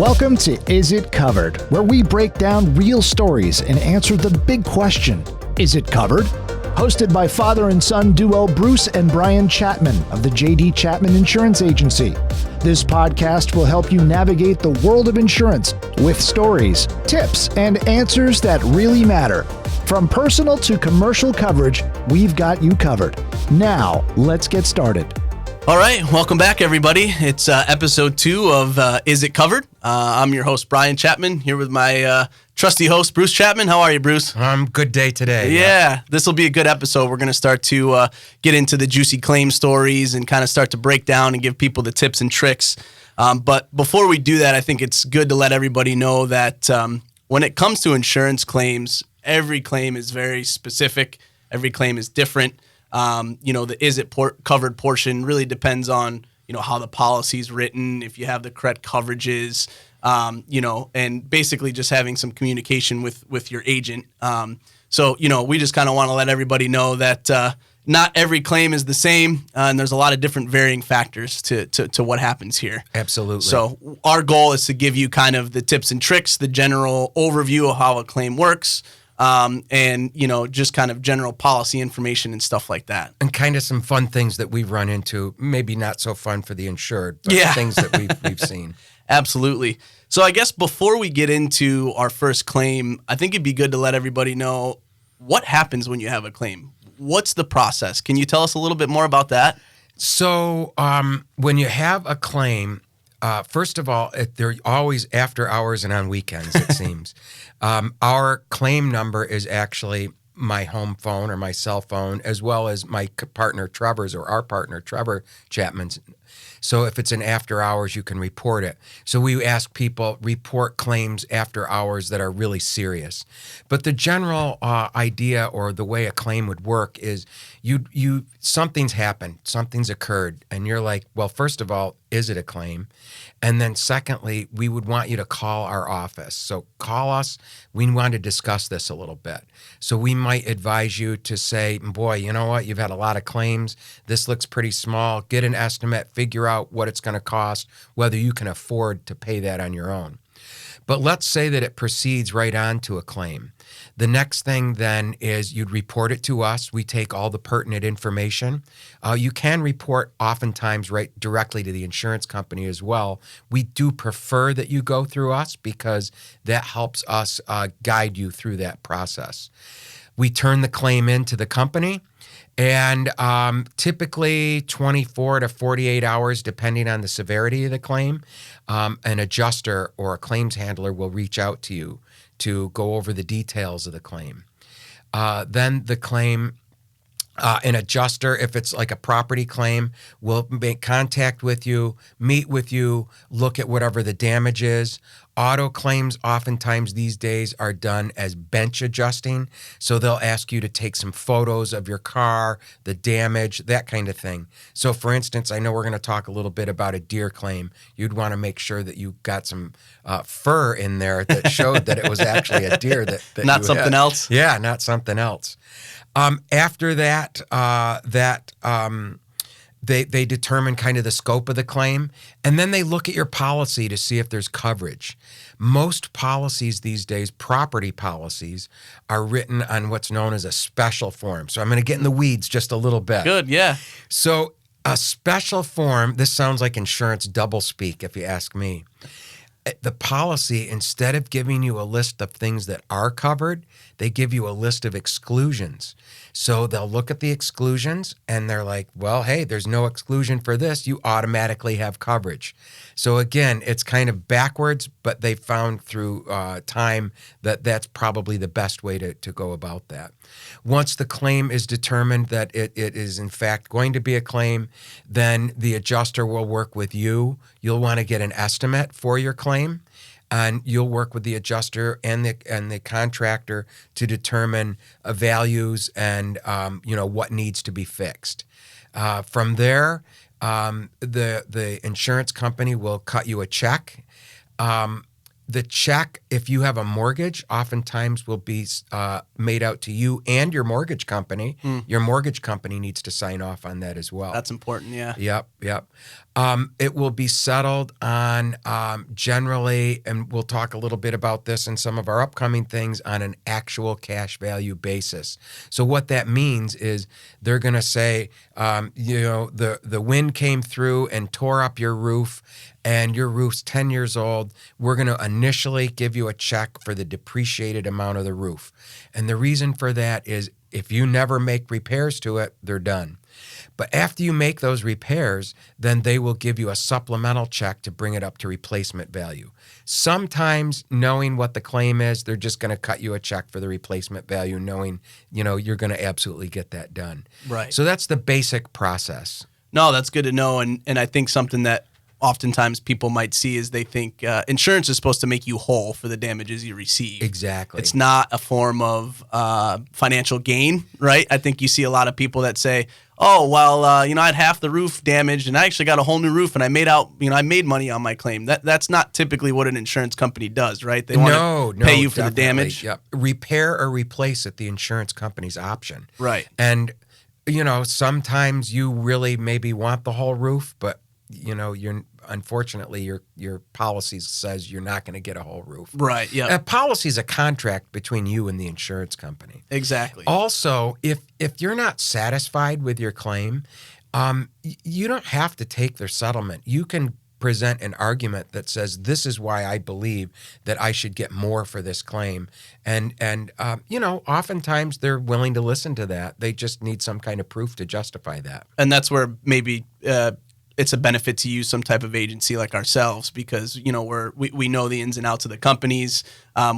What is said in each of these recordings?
Welcome to Is It Covered, where we break down real stories and answer the big question, is it covered? Hosted by father and son duo Bruce and Brian Chapman of the JD Chapman Insurance Agency. This podcast will help you navigate the world of insurance with stories, tips, and answers that really matter. From personal to commercial coverage, we've got you covered. Now, let's get started. All right, welcome back, everybody. It's episode 2 of Is It Covered? I'm your host, Brian Chapman, here with my trusty host, Bruce Chapman. How are you, Bruce? Good day today. Yeah, this will be a good episode. We're going to start to get into the juicy claim stories and kind of start to break down and give people the tips and tricks. But before we do that, I think it's good to let everybody know that when it comes to insurance claims, every claim is very specific. Every claim is different. The is it covered portion really depends on, how the policy is written, if you have the correct coverages, and basically just having some communication with your agent. We just kind of want to let everybody know that not every claim is the same, and there's a lot of different varying factors to what happens here. Absolutely. So our goal is to give you kind of the tips and tricks, the general overview of how a claim works, just kind of general policy information and stuff like that. And kind of some fun things that we've run into, maybe not so fun for the insured, but things that we've seen. Absolutely. So I guess before we get into our first claim, I think it'd be good to let everybody know what happens when you have a claim. What's the process? Can you tell us a little bit more about that? So when you have a claim, first of all, they're always after hours and on weekends, it seems. Our claim number is actually my home phone or my cell phone, as well as my partner Trevor's or our partner Trevor Chapman's. So if it's an after hours, you can report it. So we ask people report claims after hours that are really serious. But the general idea or the way a claim would work is you something's happened, something's occurred, and you're like, well, first of all, is it a claim? And then secondly, we would want you to call our office. So call us. We want to discuss this a little bit. So we might advise you to say, boy, you know what? You've had a lot of claims. This looks pretty small. Get an estimate, figure out what it's going to cost, whether you can afford to pay that on your own. But let's say that it proceeds right on to a claim. The next thing then is you'd report it to us. We take all the pertinent information. You can report oftentimes right directly to the insurance company as well. We do prefer that you go through us because that helps us guide you through that process. We turn the claim into the company. And typically 24 to 48 hours, depending on the severity of the claim, an adjuster or a claims handler will reach out to you to go over the details of the claim. Then the claim, an adjuster, if it's like a property claim, will make contact with you, meet with you, look at whatever the damage is. Auto claims oftentimes these days are done as bench adjusting. So they'll ask you to take some photos of your car, the damage, that kind of thing. So for instance, I know we're going to talk a little bit about a deer claim. You'd want to make sure that you got some fur in there that showed that it was actually a deer that not something else? Yeah, not something else. After that, They determine kind of the scope of the claim, and then they look at your policy to see if there's coverage. Most policies these days, property policies, are written on what's known as a special form. So I'm going to get in the weeds just a little bit. Good, yeah. So a special form, this sounds like insurance doublespeak if you ask me. The policy, instead of giving you a list of things that are covered, they give you a list of exclusions. So they'll look at the exclusions and they're like, well, hey, there's no exclusion for this. You automatically have coverage. So again, it's kind of backwards, but they found through time that that's probably the best way to go about that. Once the claim is determined that it is in fact going to be a claim, then the adjuster will work with you. You'll want to get an estimate for your claim. And you'll work with the adjuster and the contractor to determine values and what needs to be fixed. From there, the insurance company will cut you a check. The check, if you have a mortgage, oftentimes will be made out to you and your mortgage company. Your mortgage company needs to sign off on that as well. That's important, yeah. Yep. It will be settled on generally, and we'll talk a little bit about this in some of our upcoming things, on an actual cash value basis. So what that means is they're going to say, the wind came through and tore up your roof, and your roof's 10 years old. We're going to initially give you a check for the depreciated amount of the roof. And the reason for that is if you never make repairs to it, they're done. But after you make those repairs, then they will give you a supplemental check to bring it up to replacement value. Sometimes, knowing what the claim is, they're just going to cut you a check for the replacement value, knowing, you're going to absolutely get that done. Right. So that's the basic process. No, that's good to know. And I think something that oftentimes people might see is they think insurance is supposed to make you whole for the damages you receive. Exactly. It's not a form of financial gain, right? I think you see a lot of people that say, oh, well, I had half the roof damaged and I actually got a whole new roof and I made money on my claim. That's not typically what an insurance company does, right? They want to pay you for the damage. Yep. Repair or replace at the insurance company's option. Right. And, sometimes you really maybe want the whole roof, but you're unfortunately your policy says you're not going to get a whole roof. Right. Yeah. A policy is a contract between you and the insurance company. Exactly. Also, if you're not satisfied with your claim, you don't have to take their settlement. You can present an argument that says, this is why I believe that I should get more for this claim. And oftentimes they're willing to listen to that. They just need some kind of proof to justify that. And that's where maybe it's a benefit to use some type of agency like ourselves because, we know the ins and outs of the companies.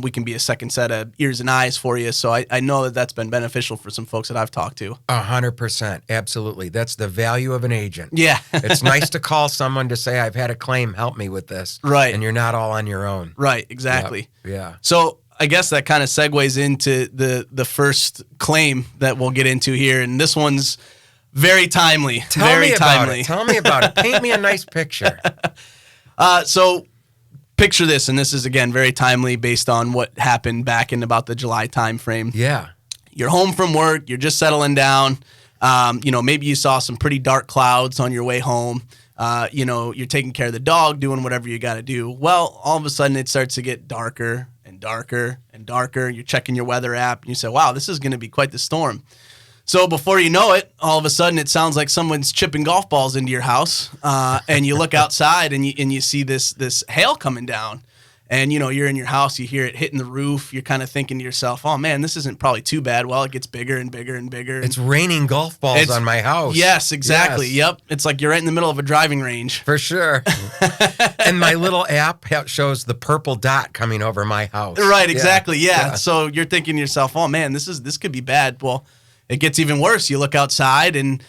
We can be a second set of ears and eyes for you. So I know that that's been beneficial for some folks that I've talked to. 100%. Absolutely. That's the value of an agent. Yeah. It's nice to call someone to say, I've had a claim, help me with this. Right. And you're not all on your own. Right. Exactly. Yep. Yeah. So I guess that kind of segues into the first claim that we'll get into here. And this one's very timely. Tell me about it. Paint me a nice picture. So picture this, and this is, again, very timely based on what happened back in about the July timeframe. Yeah. You're home from work. You're just settling down. Maybe you saw some pretty dark clouds on your way home. You're taking care of the dog, doing whatever you got to do. Well, all of a sudden it starts to get darker and darker and darker. You're checking your weather app, and you say, wow, this is going to be quite the storm. So before you know it, all of a sudden it sounds like someone's chipping golf balls into your house, and you look outside and you see this hail coming down, and you're in your house, you hear it hitting the roof. You're kind of thinking to yourself, "Oh man, this isn't probably too bad." Well, it gets bigger and bigger and bigger. It's raining golf balls on my house. Yes, exactly. Yes. Yep, it's like you're right in the middle of a driving range. For sure. And my little app shows the purple dot coming over my house. Right, exactly. Yeah. So you're thinking to yourself, "Oh man, this could be bad." Well, it gets even worse. You look outside and,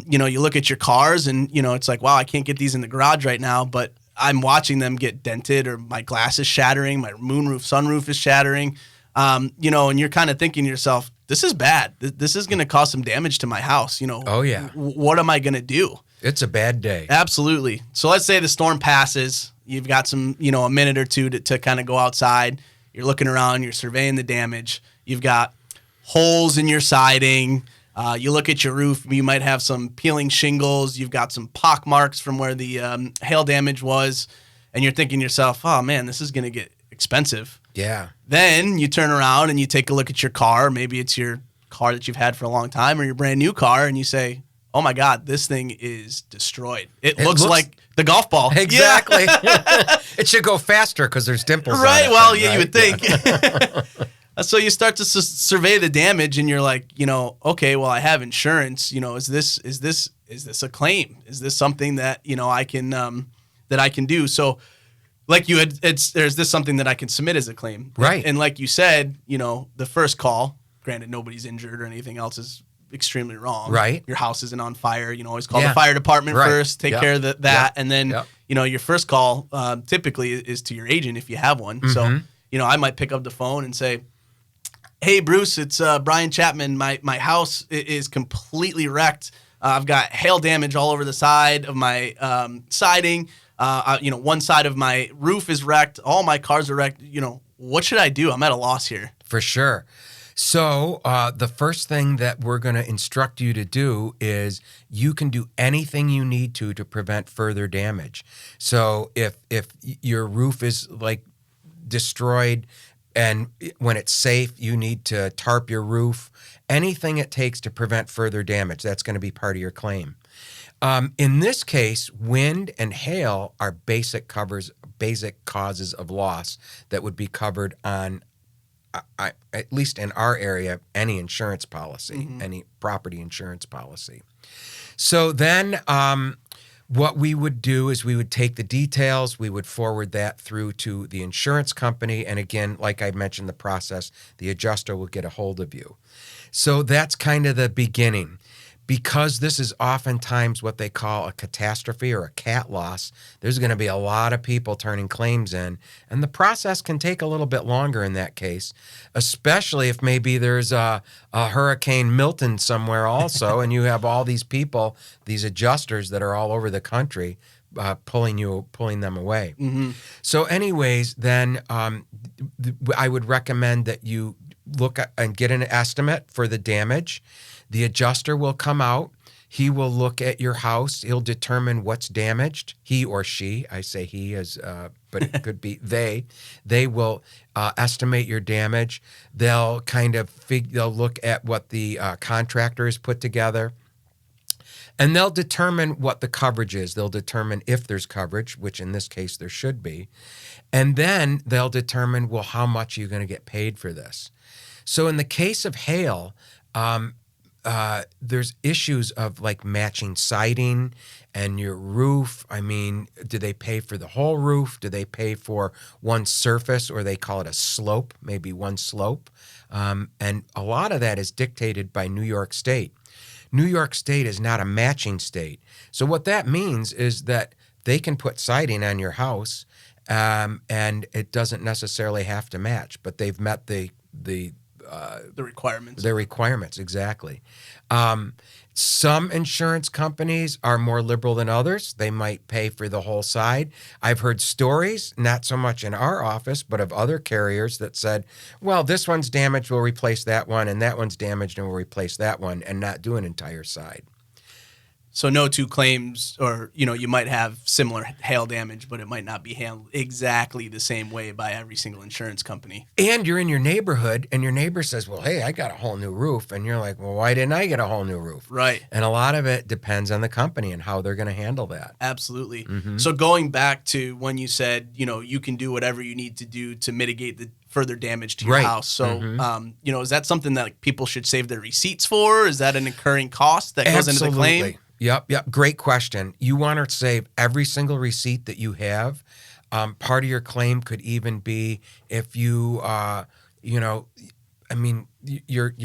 you look at your cars and, it's like, wow, I can't get these in the garage right now, but I'm watching them get dented or my glass is shattering, my moonroof, sunroof is shattering, and you're kind of thinking to yourself, this is bad. This is going to cause some damage to my house. Oh, yeah. What am I going to do? It's a bad day. Absolutely. So let's say the storm passes. You've got some, a minute or two to kind of go outside. You're looking around. You're surveying the damage. You've got holes in your siding. You look at your roof, you might have some peeling shingles. You've got some pock marks from where the hail damage was. And you're thinking to yourself, oh man, this is going to get expensive. Yeah. Then you turn around and you take a look at your car. Maybe it's your car that you've had for a long time or your brand new car. And you say, oh my God, this thing is destroyed. It looks like the golf ball. Exactly. Yeah. It should go faster because there's dimples on it. Right. Well, then, yeah, right? you would think. So you start to survey the damage, and you're like, okay, well, I have insurance. Is this a claim? Is this something that I can do? So, like there's this something that I can submit as a claim, right? And like you said, the first call, granted, nobody's injured or anything else, is extremely wrong. Right. Your house isn't on fire. Always call the fire department first. Take care of that, and then your first call typically is to your agent if you have one. Mm-hmm. So I might pick up the phone and say, hey, Bruce, it's Brian Chapman. My house is completely wrecked. I've got hail damage all over the side of my siding. One side of my roof is wrecked. All my cars are wrecked. What should I do? I'm at a loss here. For sure. So the first thing that we're going to instruct you to do is you can do anything you need to prevent further damage. So if your roof is like destroyed and when it's safe, you need to tarp your roof, anything it takes to prevent further damage, that's going to be part of your claim. In this case, wind and hail are basic causes of loss that would be covered on, at least in our area, any insurance policy, any property insurance policy. So then what we would do is we would take the details, we would forward that through to the insurance company, and again, like I mentioned, the process, the adjuster will get a hold of you. So that's kind of the beginning. Because this is oftentimes what they call a catastrophe or a cat loss, there's going to be a lot of people turning claims in, and the process can take a little bit longer in that case, especially if maybe there's a Hurricane Milton somewhere also, and you have all these people, these adjusters that are all over the country pulling them away. So anyways, then I would recommend that you look at and get an estimate for the damage. The adjuster will come out. He will look at your house. He'll determine what's damaged. He or she, I say he, but it could be they. They will estimate your damage. They'll they'll look at what the contractor has put together. And they'll determine what the coverage is. They'll determine if there's coverage, which in this case there should be. And then they'll determine, well, how much are you going to get paid for this? So in the case of hail, there's issues of like matching siding and your roof. I mean, do they pay for the whole roof? Do they pay for one surface, or they call it a slope, maybe one slope? And a lot of that is dictated by New York State. New York State is not a matching state. So what that means is that they can put siding on your house, and it doesn't necessarily have to match, but they've met the requirements. The requirements, exactly. Some insurance companies are more liberal than others. They might pay for the whole side. I've heard stories, not so much in our office, but of other carriers that said, well, this one's damaged, we'll replace that one, and that one's damaged, and we'll replace that one, and not do an entire side. So no two claims, or, you might have similar hail damage, but it might not be handled exactly the same way by every single insurance company. And you're in your neighborhood, and your neighbor says, well, hey, I got a whole new roof. And you're like, well, why didn't I get a whole new roof? Right. And a lot of it depends on the company and how they're going to handle that. Absolutely. So going back to when you said, you can do whatever you need to do to mitigate the further damage to your house. So, is that something that people should save their receipts for? Is that an incurring cost that goes into the claim? Yep. Great question. You want to save every single receipt that you have. Part of your claim could even be if you, your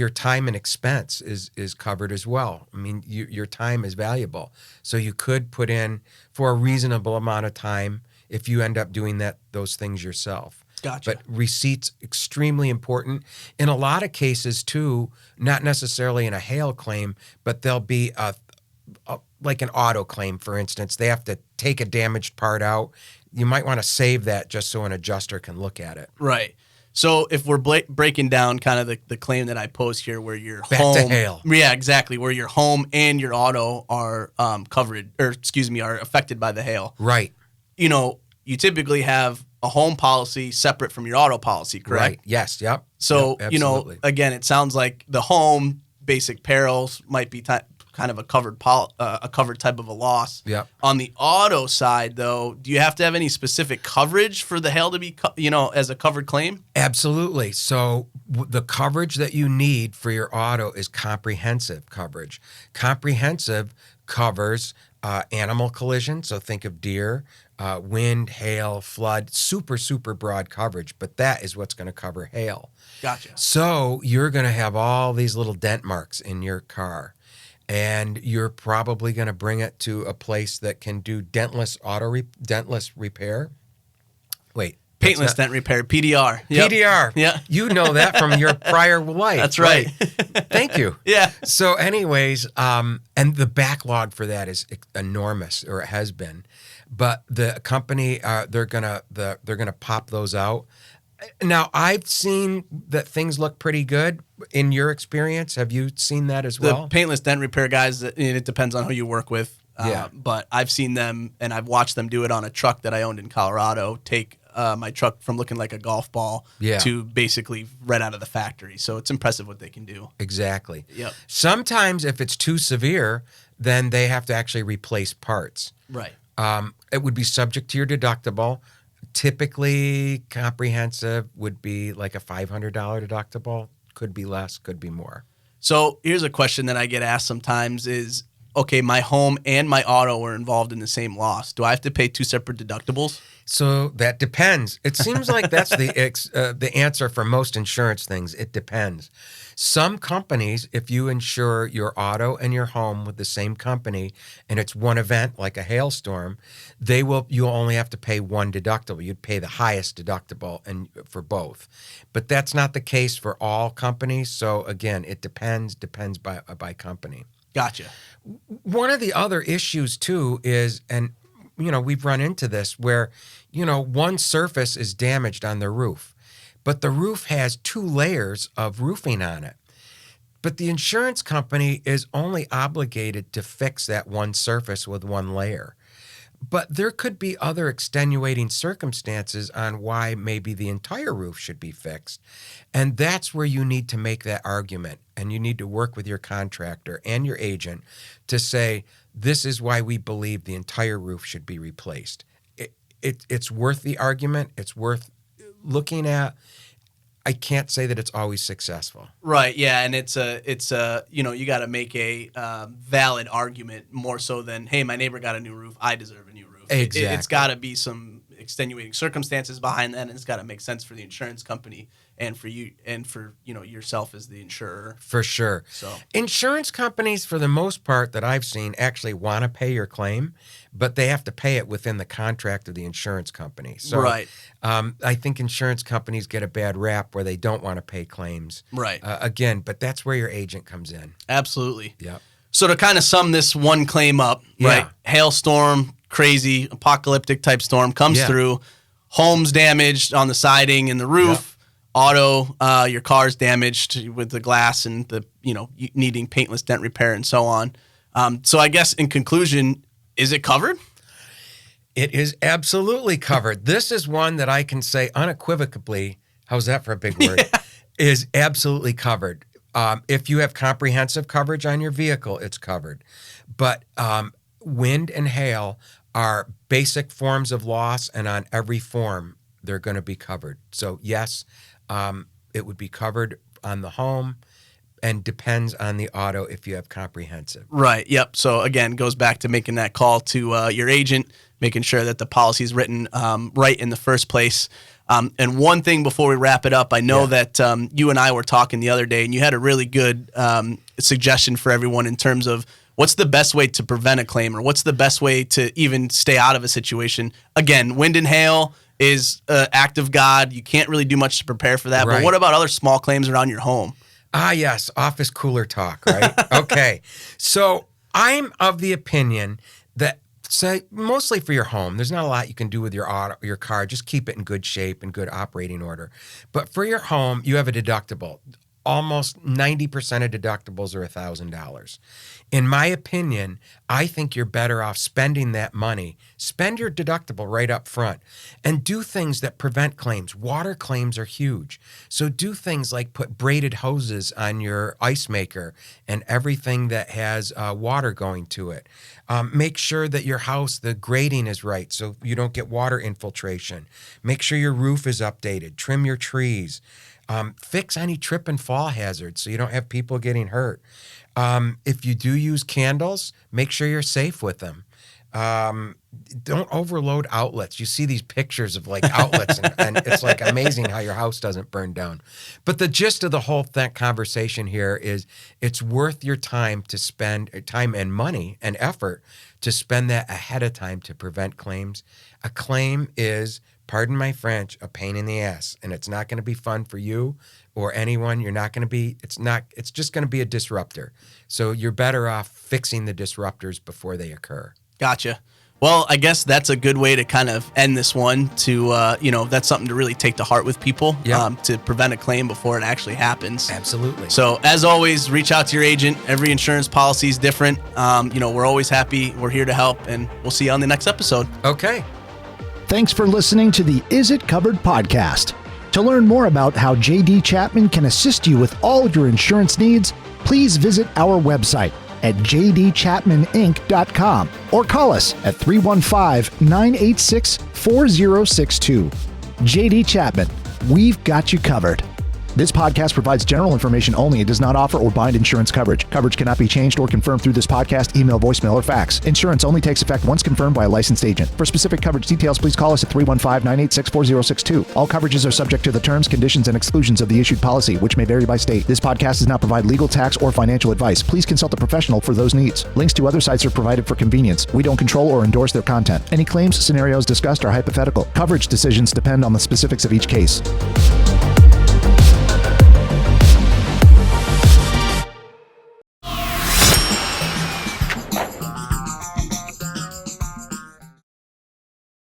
time and expense is covered as well. I mean, your time is valuable. So you could put in for a reasonable amount of time if you end up doing those things yourself. Gotcha. But receipts, extremely important. In a lot of cases, too, not necessarily in a hail claim, but there'll be like an auto claim, for instance. They have to take a damaged part out. You might want to save that just so an adjuster can look at it. Right. So if we're breaking down kind of the claim that I posed here, where your Back home, to hail. Yeah, exactly, where your home and your auto are are affected by the hail. Right. You typically have a home policy separate from your auto policy, correct? Right. Yes. Yep. So, Yep, absolutely. Again, it sounds like the home basic perils might be kind of a covered type of a loss. Yep. On the auto side, though, do you have to have any specific coverage for the hail to be, as a covered claim? Absolutely. So the coverage that you need for your auto is comprehensive coverage. Comprehensive covers animal collision. So think of deer, wind, hail, flood, super, super broad coverage, but that is what's going to cover hail. Gotcha. So you're going to have all these little dent marks in your car, and you're probably going to bring it to a place that can do dentless repair. Wait. Paintless dent repair, PDR. Yep. PDR. Yeah. You know that from your prior life. That's right. Thank you. Yeah. So anyways, and the backlog for that is enormous, or it has been. But the company, they're gonna pop those out. Now, I've seen that things look pretty good. In your experience, have you seen that as well? The paintless dent repair guys, it depends on who you work with. Yeah. But I've seen them, and I've watched them do it on a truck that I owned in Colorado, take my truck from looking like a golf ball to basically right out of the factory. So it's impressive what they can do. Exactly. Yep. Sometimes if it's too severe, then they have to actually replace parts. Right. It would be subject to your deductible. Typically, comprehensive would be like a $500 deductible. Could be less, could be more. So here's a question that I get asked sometimes is, okay, my home and my auto were involved in the same loss. Do I have to pay 2 separate deductibles? So that depends. It seems like that's the answer for most insurance things. It depends. Some companies, if you insure your auto and your home with the same company, and it's one event like a hailstorm, you'll only have to pay one deductible. You'd pay the highest deductible and for both. But that's not the case for all companies. So again, it depends by company. Gotcha. One of the other issues too is, and we've run into this where, one surface is damaged on the roof, but the roof has 2 layers of roofing on it. But the insurance company is only obligated to fix that one surface with 1 layer. But there could be other extenuating circumstances on why maybe the entire roof should be fixed. And that's where you need to make that argument. And you need to work with your contractor and your agent to say, this is why we believe the entire roof should be replaced. It's worth the argument. It's worth looking at. I can't say that it's always successful. Right. Yeah. And it's you got to make a valid argument more so than, hey, my neighbor got a new roof, I deserve a new roof. Exactly. It's got to be some extenuating circumstances behind that, and it's got to make sense for the insurance company and for you and for yourself as the insurer. For sure. So insurance companies, for the most part that I've seen, actually want to pay your claim, but they have to pay it within the contract of the insurance company. So right. I think insurance companies get a bad rap where they don't want to pay claims. Right. Again, but that's where your agent comes in. Absolutely. Yep. So to kind of sum this one claim up, right? Hailstorm, crazy, apocalyptic type storm comes through, home's damaged on the siding and the roof, auto, your car's damaged with the glass and the, needing paintless dent repair and so on. So I guess in conclusion, is it covered? It is absolutely covered. This is one that I can say unequivocally, how's that for a big word, is absolutely covered. If you have comprehensive coverage on your vehicle, it's covered. But wind and hail are basic forms of loss, and on every form, they're going to be covered. So yes, it would be covered on the home and depends on the auto if you have comprehensive. Right. Yep. So again, goes back to making that call to your agent, making sure that the policy is written right in the first place. And one thing before we wrap it up, I know that you and I were talking the other day, and you had a really good suggestion for everyone in terms of what's the best way to prevent a claim, or what's the best way to even stay out of a situation. Again, wind and hail is an act of God. You can't really do much to prepare for that. Right. But what about other small claims around your home? Ah, yes, office cooler talk, right? Okay. So I'm of the opinion that, say, mostly for your home, there's not a lot you can do with your auto, your car. Just keep it in good shape and good operating order. But for your home, you have a deductible. Almost 90% of deductibles are $1,000. In my opinion, I think you're better off spending that money. Spend your deductible right up front and do things that prevent claims. Water claims are huge. So do things like put braided hoses on your ice maker and everything that has water going to it. Make sure that your house, the grading is right so you don't get water infiltration. Make sure your roof is updated. Trim your trees. Fix any trip and fall hazards so you don't have people getting hurt. If you do use candles, make sure you're safe with them. Don't overload outlets. You see these pictures of like outlets and it's like amazing how your house doesn't burn down. But the gist of the whole conversation here is it's worth your time to spend time and money and effort to spend that ahead of time to prevent claims. A claim is, pardon my French, a pain in the ass, and it's not going to be fun for you or anyone. It's just going to be a disruptor. So you're better off fixing the disruptors before they occur. Gotcha. Well, I guess that's a good way to kind of end this one to, that's something to really take to heart with people to prevent a claim before it actually happens. Absolutely. So as always, reach out to your agent. Every insurance policy is different. We're always happy. We're here to help, and we'll see you on the next episode. Okay. Thanks for listening to the Is It Covered podcast. To learn more about how JD Chapman can assist you with all your insurance needs, please visit our website at jdchapmaninc.com or call us at 315-986-4062. JD Chapman, we've got you covered. This podcast provides general information only. It does not offer or bind insurance coverage. Coverage cannot be changed or confirmed through this podcast, email, voicemail, or fax. Insurance only takes effect once confirmed by a licensed agent. For specific coverage details, please call us at 315-986-4062. All coverages are subject to the terms, conditions, and exclusions of the issued policy, which may vary by state. This podcast does not provide legal, tax, or financial advice. Please consult a professional for those needs. Links to other sites are provided for convenience. We don't control or endorse their content. Any claims scenarios discussed are hypothetical. Coverage decisions depend on the specifics of each case.